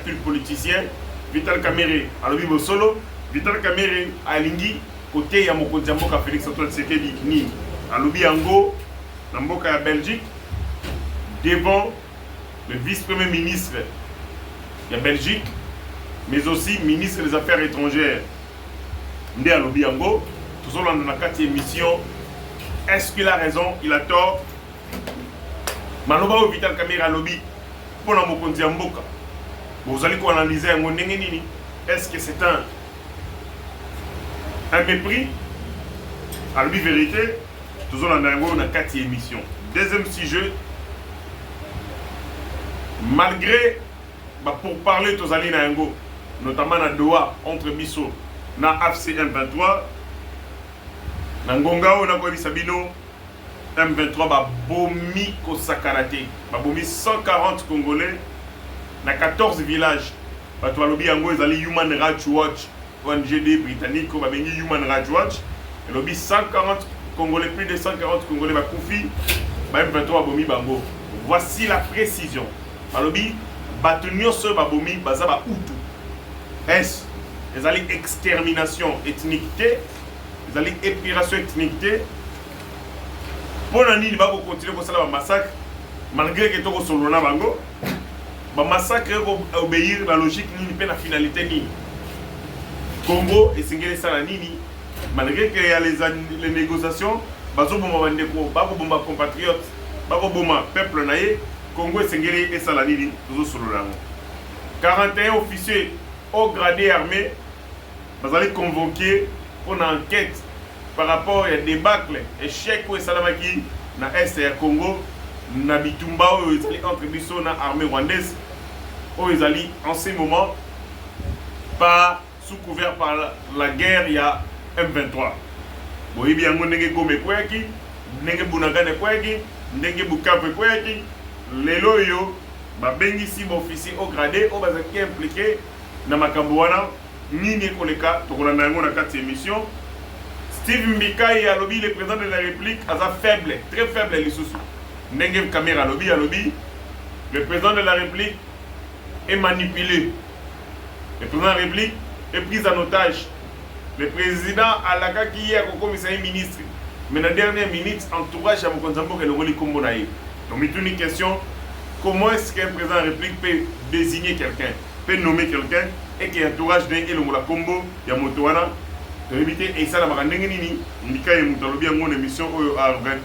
calculs politiciens. Vital Kamerhe alobi bosolo. Vital Kamerhe alingi côté ya mokonzi ya mboka Félix Antoine Tshisekedi ni alobi yango na mboka ya Belgique devant le vice-premier ministre de Belgique, mais aussi ministre des Affaires étrangères. Nde alobi yango tozolanda na kati émission. Est-ce qu'il a raison? Il a tort? Maloba o Vital Kamerhe alobi pour la mokonzi ya mboka. Vous allez analyser yango ndenge nini? Est-ce que c'est un mépris? Alobi vérité. Tozolanda yango na kati émission. Deuxième sujet. Malgré pour parler tozali na yango, notamment na Doha entre biso na AFC M23 na ngonga o na ko bisabino M23 ba bomi ko sakarate ba bomi 140 Congolais na 14 villages. Bato balobi yango ezali Human Rights Watch, ONG britannique ko ba bengi Human Rights Watch. Elobi 140 Congolais, plus de 140 Congolais ba koufi ba M23 bomi bango. Voici la précision. Balobi bato nyonso ba bomi baza ba utu. Est ezali extermination ethnique te, ezali épuration ethnique. Pour nani ba ko continuer ko sala ba massacre malgré que toko solo na bango. Ba massacre ko obéir la logique ni pe na finalité ni. Congo et singeli sala nini malgré que y a les négociations bazo bomba bandeko ba ko bomba compatriotes ba ko bomba peuple naye Congo et singeli et sala nini tozo solo na. 41 officiers au gradé armé vous allez convoquer pour une enquête par rapport à débâcle échec ou salamaki na est ya Congo na bitumba entre biso na armée rwandaise où ils allaient en ce moment pas sous couvert par la guerre il y a M23. Bon il y a un ndenge gome kweki ndenge bunagane kweki ndenge bukavu kweki lelo yo ba bengi si officier au gradé au bazaki impliqué na makambo wana nini koleka tokolanda yango na kati émission. Steve Mbikai alobi le président de la République aza faible, très faible lisusu. Ndenge Kamerhe alobi le président de la République est manipulé. Le président de la République est pris en otage. Le président alakaki hier kokomisa ministre. Mais la dernière minute entourage à Mokonzambo que le roli kombo na ye. Donc une question, comment est-ce qu'un président de la République peut désigner quelqu'un, peut nommer quelqu'un et qui entourage d'un et le moula combo ya motoana de éviter et ça la marandenge nini ndika ye mutalobi yango na émission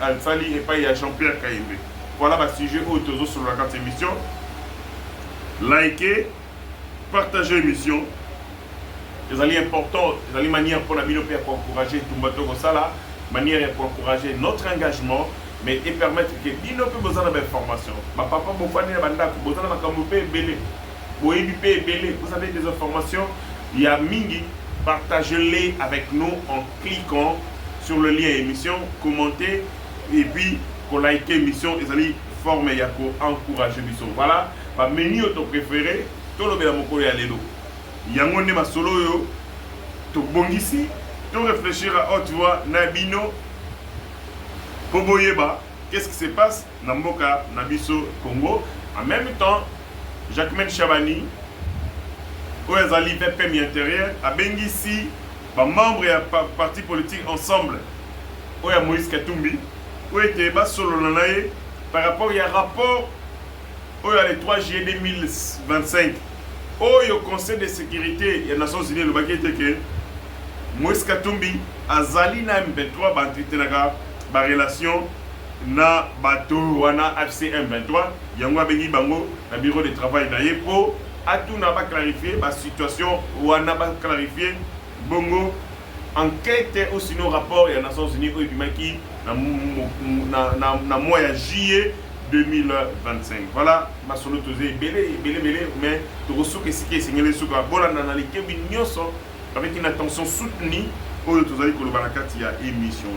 à Sali et pas ya Jean-Pierre Kayembe. Voilà le sujet au tozo sur la carte émission. Likez, partagez l'émission. Les alliés importants, les alliés manières pour la minope pour encourager tout le monde ça manière pour encourager notre engagement mais et permettre que binope besoin d'informations. Ma papa mon fan ya banda ko besoin de makamopé belé. Vous avez des informations, il y a Mingi, partagez-les avec nous en cliquant sur le lien émission, commentez et puis qu'on like l'émission et allez former et encourager l'émission. Voilà, ma menu auto préféré, tout le monde a mon allélo. Yangonde ma solo yo, to bongisi, to réfléchir à haute voix, Nabino, Poboyeba, qu'est-ce qui se passe dans Mboka, Nabiso, Congo, en même temps. Jacquemaine Chabani, où ils allaient faire PMI intérieur, à Bengisi, membres et partis politiques ensemble, où il y a Moïse Katumbi, où il était solo par rapport à un rapport, où il y a le 3 juillet 2025, où il y a au Conseil de sécurité des Nations Unies, le baguette que Moïse Katumbi, a Zali na M23, Bantitenaga, la relation. Na bateau wana FC M23 yango bengi bango na bureau de travail d'ailleurs pour à tout n'a pas clarifié la situation wana pas clarifier bongo enquête ou sinon rapport et Nations Unies au bimaki na mois de juillet 2025. Voilà ma solo tozé belé mais to resuke sike singele suka bola na like binyoso avec une attention soutenue au tozali kolobana kati ya émission.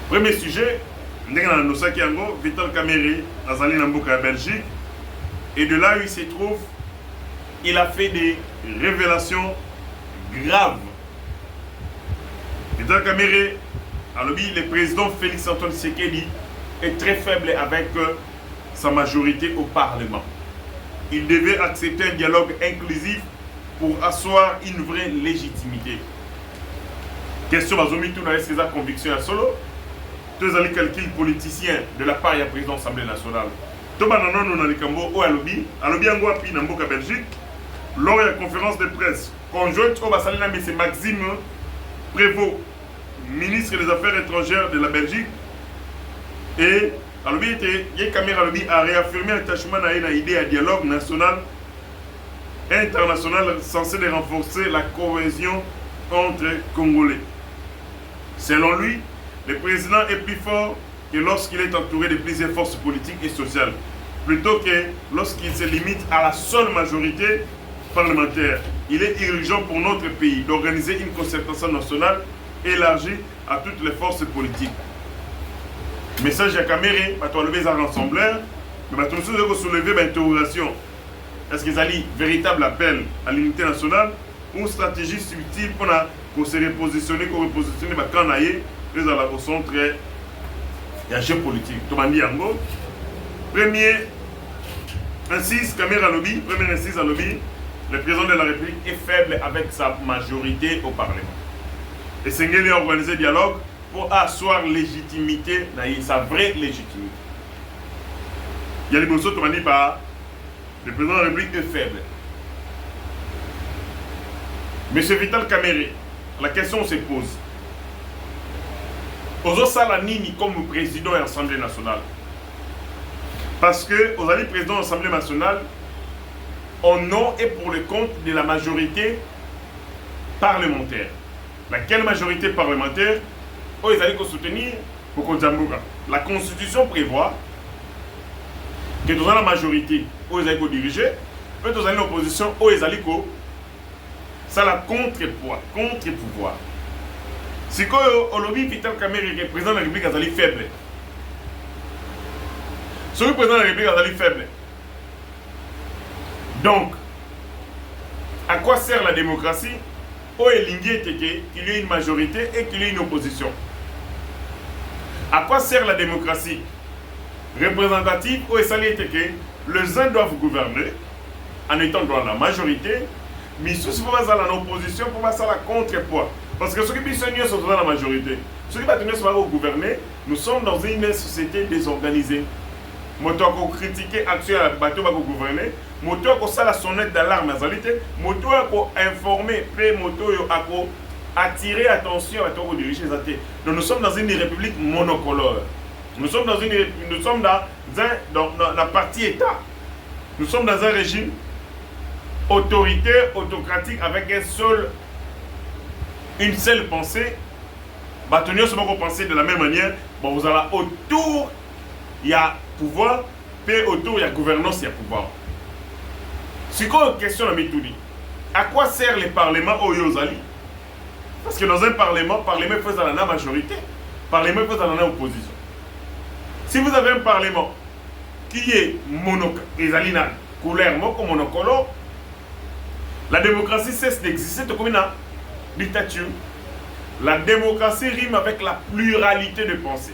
Premier sujet, Vital Kamerhe, Azali Namboka, Belgique. Et de là où il se trouve, il a fait des révélations graves. Vital Kamerhe, le président Félix Antoine Tshisekedi est très faible avec sa majorité au Parlement. il devait accepter un dialogue inclusif pour asseoir une vraie légitimité. Question bazomi tout est-ce que ça conviction à solo? Tous les calculs politiciens de la part du président de l'Assemblée nationale. Tout le monde dans les cambo ou à lobby en Guapi, dans la Belgique, lors de la conférence de presse conjointe au Bassalina, mais c'est Maxime Prévost, ministre des Affaires étrangères de la Belgique, et à lobby a réaffirmé l'attachement à une idée à dialogue national et international censé de renforcer la cohésion entre Congolais. Selon lui, le président est plus fort que lorsqu'il est entouré de plusieurs forces politiques et sociales, plutôt que lorsqu'il se limite à la seule majorité parlementaire. Il est urgent pour notre pays d'organiser une concertation nationale élargie à toutes les forces politiques. Message à Caméré, à toi le rassembleur, mais tu nous soulever l'interrogation. Est-ce qu'ils ont un véritable appel à l'unité nationale ou une stratégie subtile pour se repositionner, quand on est au centre du jeu politique? Premier insiste, Caméra Lobby, premier insiste à Lobby, le président de la République est faible avec sa majorité au Parlement. Et Sengeli a organisé un dialogue pour asseoir légitimité, sa vraie légitimité. Il y a des choses qui dit par le président de la République est faible. Monsieur Vital Kamerhe, la question se pose. Ozo Salanini comme président de l'Assemblée nationale. Parce que vous allez président de l'Assemblée nationale, au nom et pour le compte de la majorité parlementaire. Laquelle majorité parlementaire? Ils allaient soutenir pour Konzambuka. La Constitution prévoit que dans la majorité, ils allaient diriger, et dans l'opposition, ils allaient ça la contre-poids, contre-pouvoir. Si au lobby Vital Kamerhe, le président de la République, est faible. Si le président de la République est faible. Donc, à quoi sert la démocratie? Où est l'ingé qu'il y ait une majorité et qu'il y ait une opposition? À quoi sert la démocratie représentative? Où est que les uns doivent gouverner en étant dans la majorité, mais si vous êtes dans l'opposition, pour faire la contre-poids. Parce que ceux qui sont dans la majorité, ceux qui sont gouverner, nous sommes dans une société désorganisée. Moto ko critiquer action à bateau ba gouverner, moto ko sala sonnette d'alarme azalité, moto ko informer, pré moto yo ako attirer attention à ton diriger zaté. Donc nous sommes dans une république monocolore. Nous sommes dans la partie État. Nous sommes dans un régime autoritaire, autocratique avec une seule pensée. Bâtonniers sont pas penser de la même manière. Bon, vous allez autour, il y a pouvoir, puis autour, il y a gouvernance, il y a pouvoir. C'est quoi la question de Mitouli? À quoi sert le Parlement au Yozali? Parce que dans un Parlement, le Parlement fait la majorité, le Parlement fait la opposition. Si vous avez un Parlement qui est monocolore, couleur monocolore, la démocratie cesse d'exister comme une dictature. La démocratie rime avec la pluralité de pensée,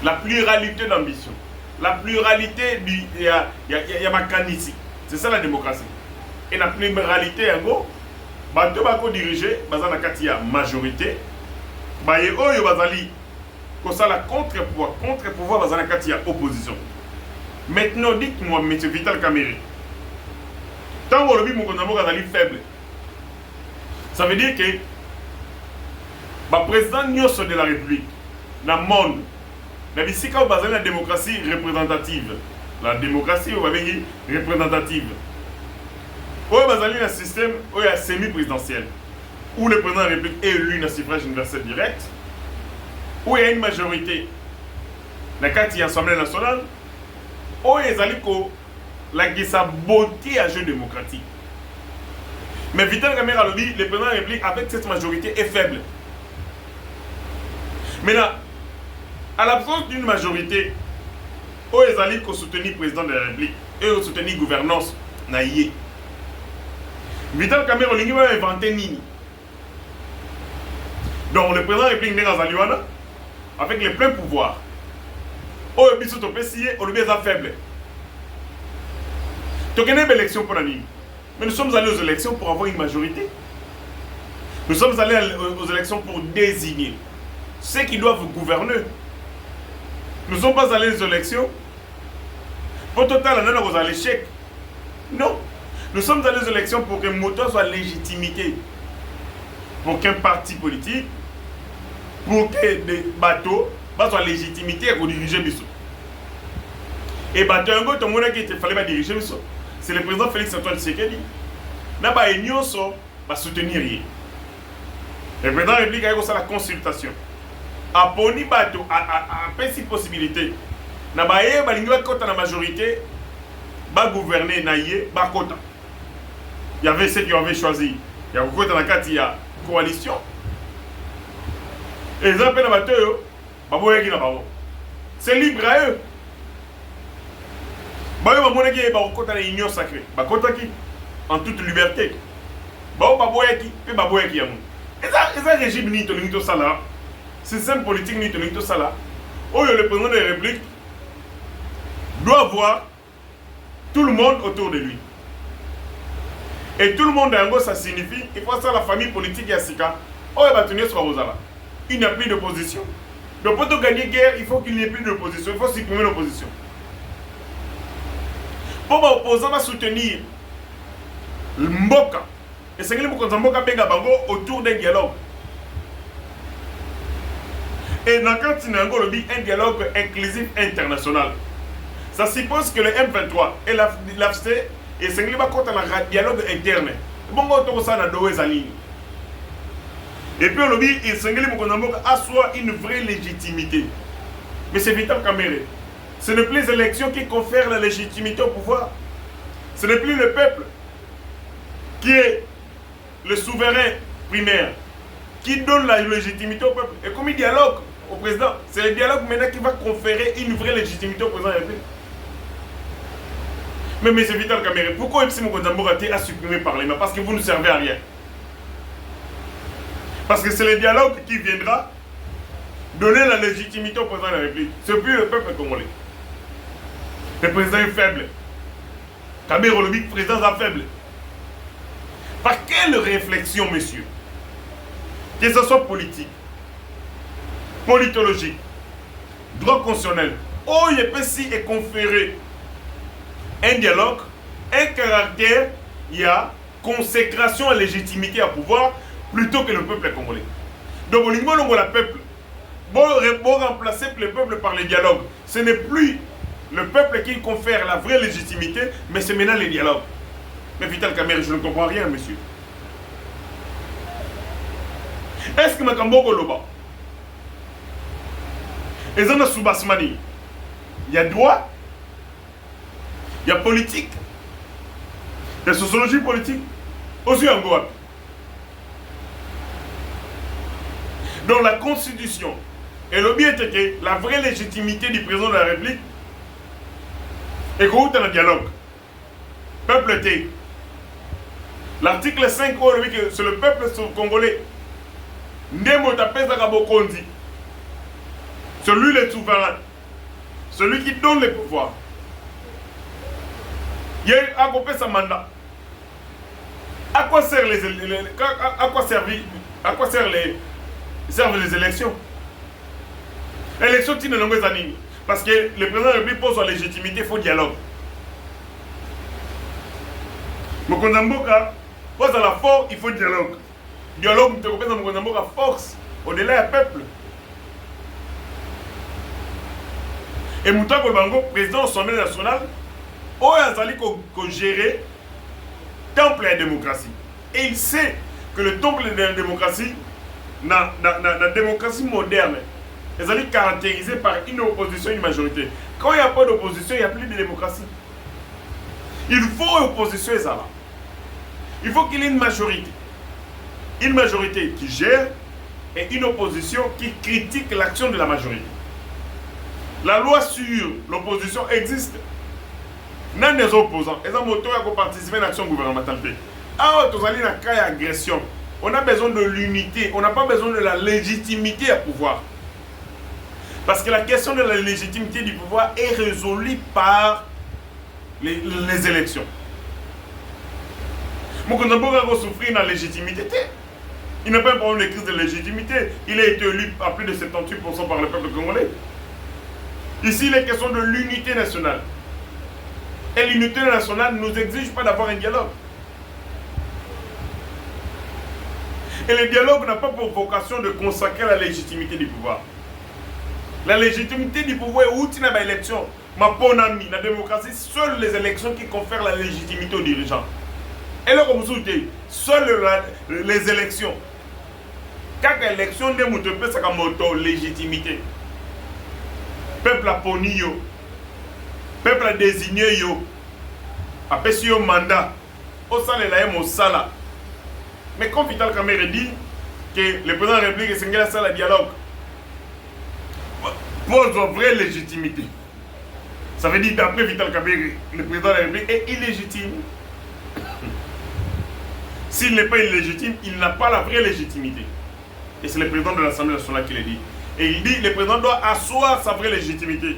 la pluralité d'ambition, la pluralité il y a mécanisme. C'est ça la démocratie. Et la pluralité, en gros, bateau bako dirigé, bazana katia majorité, baye oyo bazali kosa la contre-pouvoir bazana katia opposition. Maintenant, dites-moi, monsieur Vital Kamerhe, tant que le Mokonamo est faible, ça veut dire que le président de la République, dans le monde, il y a la démocratie représentative. La démocratie représentative. Il y a un système semi-présidentiel, où le président de la République est élu dans le suffrage universel direct, où il y a une majorité dans l'Assemblée nationale, où il y a sa beauté à jeu démocratique. Mais Vital Kamerhe a dit, le président de la République avec cette majorité est faible. Maintenant, à l'absence d'une majorité, où ils allaient soutenir le président de la République et soutenir la gouvernance, naïe. Vital Kamerhe a inventé Nini. Donc le président de la République n'est pas avec les pleins pouvoirs. Où il est faible. Tu connais l'élection pour la ligne. Mais nous sommes allés aux élections pour avoir une majorité. Nous sommes allés aux élections pour désigner ceux qui doivent gouverner. Nous ne sommes pas allés aux élections pour total on a l'échec. Non. Nous sommes allés aux élections pour que Moto soit légitimité. Pour qu'un parti politique, pour que des bateaux soient légitimité pour diriger Bissot. Et bateau, tout le monde qui fallait diriger Bissot. C'est le président Félix Antoine Tshisekedi. N'a pas union va soutenir rien. Le président de la République a eu la consultation. A poni bateau, a fait possibilité. N'a pas eu la majorité, va gouverner naïe, va kota. Il y avait ceux qui avaient choisi. Il y a beaucoup de la coalition. Et les gens qui ont bateau, c'est libre à eux. Ils ont une union sacrée. En toute liberté. Et ça régime ni sala. Système politique ni sala. Où le président de la République doit voir tout le monde autour de lui. Et tout le monde en gros, ça signifie, il faut ça la famille politique Yassika. Oh, il va tenir sur Rosala. Il n'y a plus d'opposition. Donc pour gagner guerre, il faut qu'il n'y ait plus d'opposition. Il faut supprimer l'opposition. Pour l'opposant va soutenir le Mboka. Et c'est que le Mboka Benga Bango autour d'un dialogue. Et dans le dit un dialogue inclusif international. Ça suppose que le M23 et l'AFC et c'est que un dialogue interne. Bon, on ça dans deux lignes. Et puis on dit il s'engage à soi une vraie légitimité. Mais c'est Vital Kamerhe. Ce n'est plus les élections qui confèrent la légitimité au pouvoir. Ce n'est plus le peuple qui est le souverain primaire, qui donne la légitimité au peuple. Et comme il dialogue au président, c'est le dialogue maintenant qui va conférer une vraie légitimité au président de la République. Mais M. Vital Kamerhe, pourquoi Epsi Mokonzambo a supprimé par les mains? Parce que vous ne servez à rien. Parce que c'est le dialogue qui viendra donner la légitimité au président de la République. C'est plus le peuple congolais. Le président est faible. Kamerhe le président est faible. Par quelle réflexion, monsieur? Que ce soit politique, politologique, droit constitutionnel, OIPC est conféré un dialogue, un caractère, il y a consécration et légitimité à pouvoir plutôt que le peuple congolais. Donc, au niveau de la peuple, bon remplacer le peuple par le dialogue. Ce n'est plus le peuple qui confère la vraie légitimité, mais c'est maintenant le dialogue. Mais Vital Kamerhe, je ne comprends rien, monsieur. Est-ce que Makambo Goloba, et dans Soubasmani, il y a droit, il y a politique, il y a sociologie politique, aussi en Goa. Donc la constitution et le bien est que la vraie légitimité du président de la République est qu'on dans le dialogue. Peuple T. L'article 5, c'est le peuple congolais. Ndemo Tapeza Bokondi. Celui le souverain. Celui qui donne le pouvoir. Il y a accompli sa mandat. À quoi servent les élections? Élections qui ne sont pas animées. Parce que le président de la République pose sa légitimité, il faut dialogue. Mokonzamboka pose à la force, il faut dialogue. Dialogue, tu comprends, Mokonzamboka force au-delà du peuple. Et Moutako Bango, président de l'Assemblée nationale, a géré le temple de la démocratie. Et il sait que le temple de la démocratie, la démocratie moderne, est caractérisée par une opposition et une majorité. Quand il n'y a pas d'opposition, il n'y a plus de démocratie. Il faut une opposition, il faut qu'il y ait une majorité. Une majorité qui gère et une opposition qui critique l'action de la majorité. La loi sur l'opposition existe. Nan des opposants, ils ont participé à l'action gouvernementale. Ah, tu as une cas d'agression. On a besoin de l'unité, on n'a pas besoin de la légitimité à pouvoir. Parce que la question de la légitimité du pouvoir est résolue par les élections. Mokonzamboka va souffrir la légitimité. Il n'a pas un problème de crise de légitimité. Il a été élu à plus de 78% par le peuple congolais. Ici, il est question de l'unité nationale. Et l'unité nationale ne nous exige pas d'avoir un dialogue. Et le dialogue n'a pas pour vocation de consacrer la légitimité du pouvoir. La légitimité du pouvoir est outil dans l'élection. Ma bonne amie, la démocratie, seules les élections qui confèrent la légitimité aux dirigeants. Et là, comme vous dites, seules les élections. Quand l'élection ne montre pas sa légitimité. Peuple a poni yo. Peuple a désigné yo. A pesi yo mandat. Au sale la au sala. Mais comme Vital Kamerhe dit que le président de la République est la salle à dialogue, pose une vraie légitimité. Ça veut dire d'après Vital Kamerhe, le président de la République est illégitime. S'il n'est pas illégitime, il n'a pas la vraie légitimité. Et c'est le président de l'Assemblée nationale qui le dit. Et il dit que le président doit asseoir sa vraie légitimité.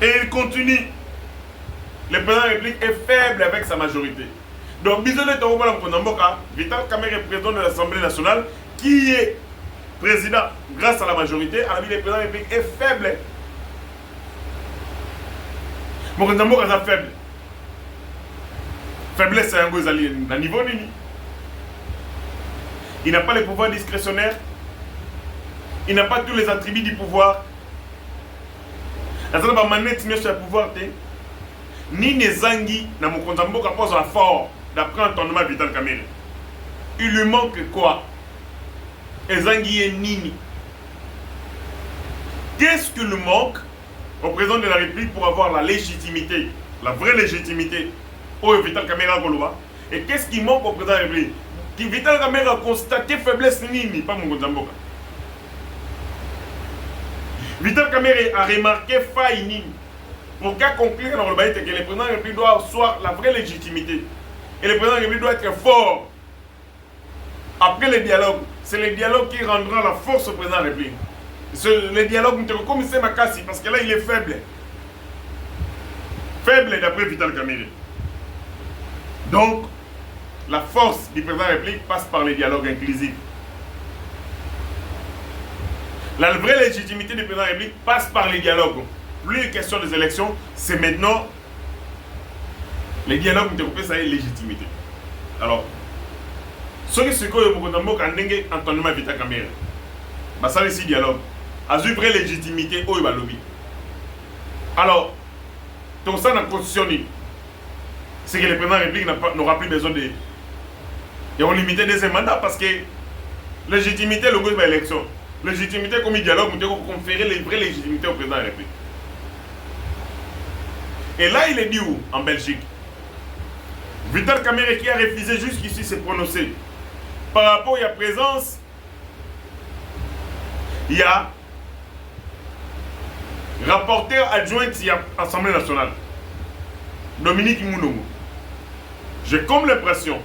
Et il continue. Le président de la République est faible avec sa majorité. Donc, Vital Kamerhe est président de l'Assemblée nationale qui est président grâce à la majorité. À la vie, le président de la République est faible. Mokonzamboka est faible. Faiblesse, c'est un niveau nini. Il n'a pas les pouvoirs discrétionnaires. Il n'a pas tous les attributs du pouvoir. Il n'a pas le pouvoir. Ni Nezangi, na Mokonzamboka pose la force d'après entendement de Vital Kamerhe. Il lui manque quoi? Ezangi est Nini. Qu'est-ce qui lui manque au président de la République pour avoir la légitimité, la vraie légitimité au Vital Kamerhe Goloba? Et qu'est-ce qui manque au président de la République? Vital Kamerhe a constaté faiblesse Nini, pas Mokonzamboka. Vital Kamerhe a remarqué faille Nini. Pour qu'à conclure dans le bail, que le président de la République doit avoir la vraie légitimité. Et le président de la République doit être fort. Après le dialogue, c'est le dialogue qui rendra la force au président de la République. Le dialogue, comme c'est Makassi, parce que là, il est faible. Faible d'après Vital Kamerhe. Donc, la force du président de la République passe par le dialogue inclusif. La vraie légitimité du président de la République passe par les dialogues. Plus question des élections, c'est maintenant les dialogues qui ça est légitimité. Alors, ce qui se passe au entendement Vital Kamerhe, ça c'est le dialogue. A une vraie légitimité au lobby. Alors, tout ça dans la constitution, c'est que le président de la République n'aura plus besoin de. Ils vont limiter des mandats parce que légitimité, le goût de l'élection. Légitimité comme dialogue, vous devez conférer les vraies légitimités au président de la République. Et là, il est dit où? En Belgique. Vital Kamerhe qui a refusé jusqu'ici de se prononcer. Par rapport à la présence, il y a rapporteur adjoint de l'Assemblée nationale, Dominique Mounongo. J'ai comme l'impression,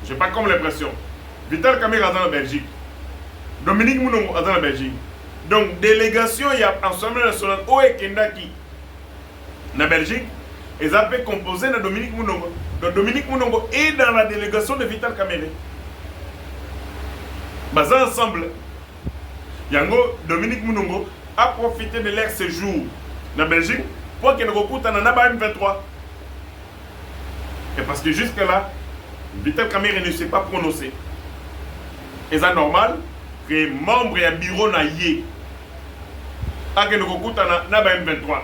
j'ai pas comme l'impression, Vital Kamerhe est dans la Belgique. Dominique Mounongo est dans la Belgique. Donc, délégation, il y a l'Assemblée nationale, Oe Kendaki. En Belgique, ils ont composé de Dominique Mounongo. Donc Dominique Mounongo est dans la délégation de Vital Kamerhe. Basé ensemble, Yango, Dominique Mounongo a profité de leur séjour en Belgique pour qu'il ne recoute en M23. Et parce que jusque-là, Vital Kamerhe ne s'est pas prononcé. Et c'est normal que membre et bureau n'aillent pas qu'il ne recoute en M23.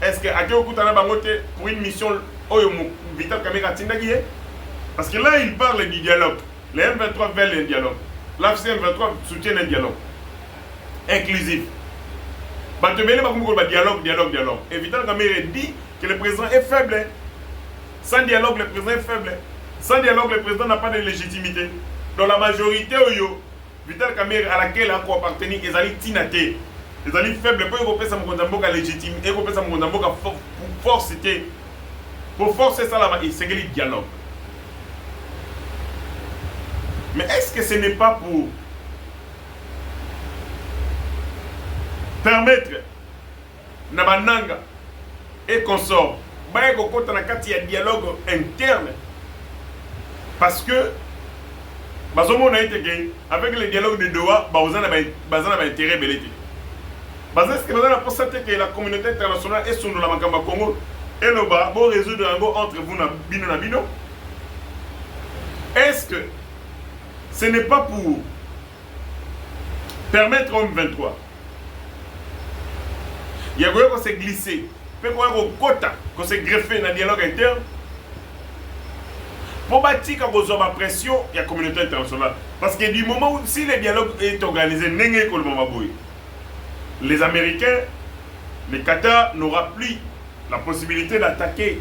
Est-ce que Akio Koutana Bangote pour une mission Vital Kamerhe Tindagi? Parce que là, il parle du dialogue. Les M23 veulent un dialogue. L'AFC M23 soutient un dialogue inclusif. Dialogue. Et Vital Kamerhe dit que le président est faible. Sans dialogue, le président est faible. Sans dialogue, le président n'a pas de légitimité. Dans la majorité, Vital Kamerhe à laquelle il a appartenu, ils allaient tinater. Les alliés faibles, pour que ça me légitime, et que ça me pour forcer ça là-bas, c'est le dialogue. Mais est-ce que ce n'est pas pour permettre Nabananga et consorts baye kokota na kati ya dialogue interne parce que bazomona ete avec le dialogue de Doha bazana ba intérêt belete bazana ce que bazana pour ça que la communauté internationale est sur la makamba Congo et le bas pour résoudre un go entre vous na bino. Est-ce que ce n'est pas pour permettre au M23 il y a quoi se glisser peut quoi quota qu'on se greffer dans le dialogue interne pour bâtir quand vous avez la pression il y a la communauté internationale parce que du moment où si le dialogue est organisé les Américains le Qatar n'aura plus la possibilité d'attaquer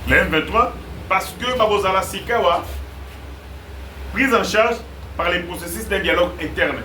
le M23 parce que Babozala Sikawa prise en charge par les processus d'un dialogue interne.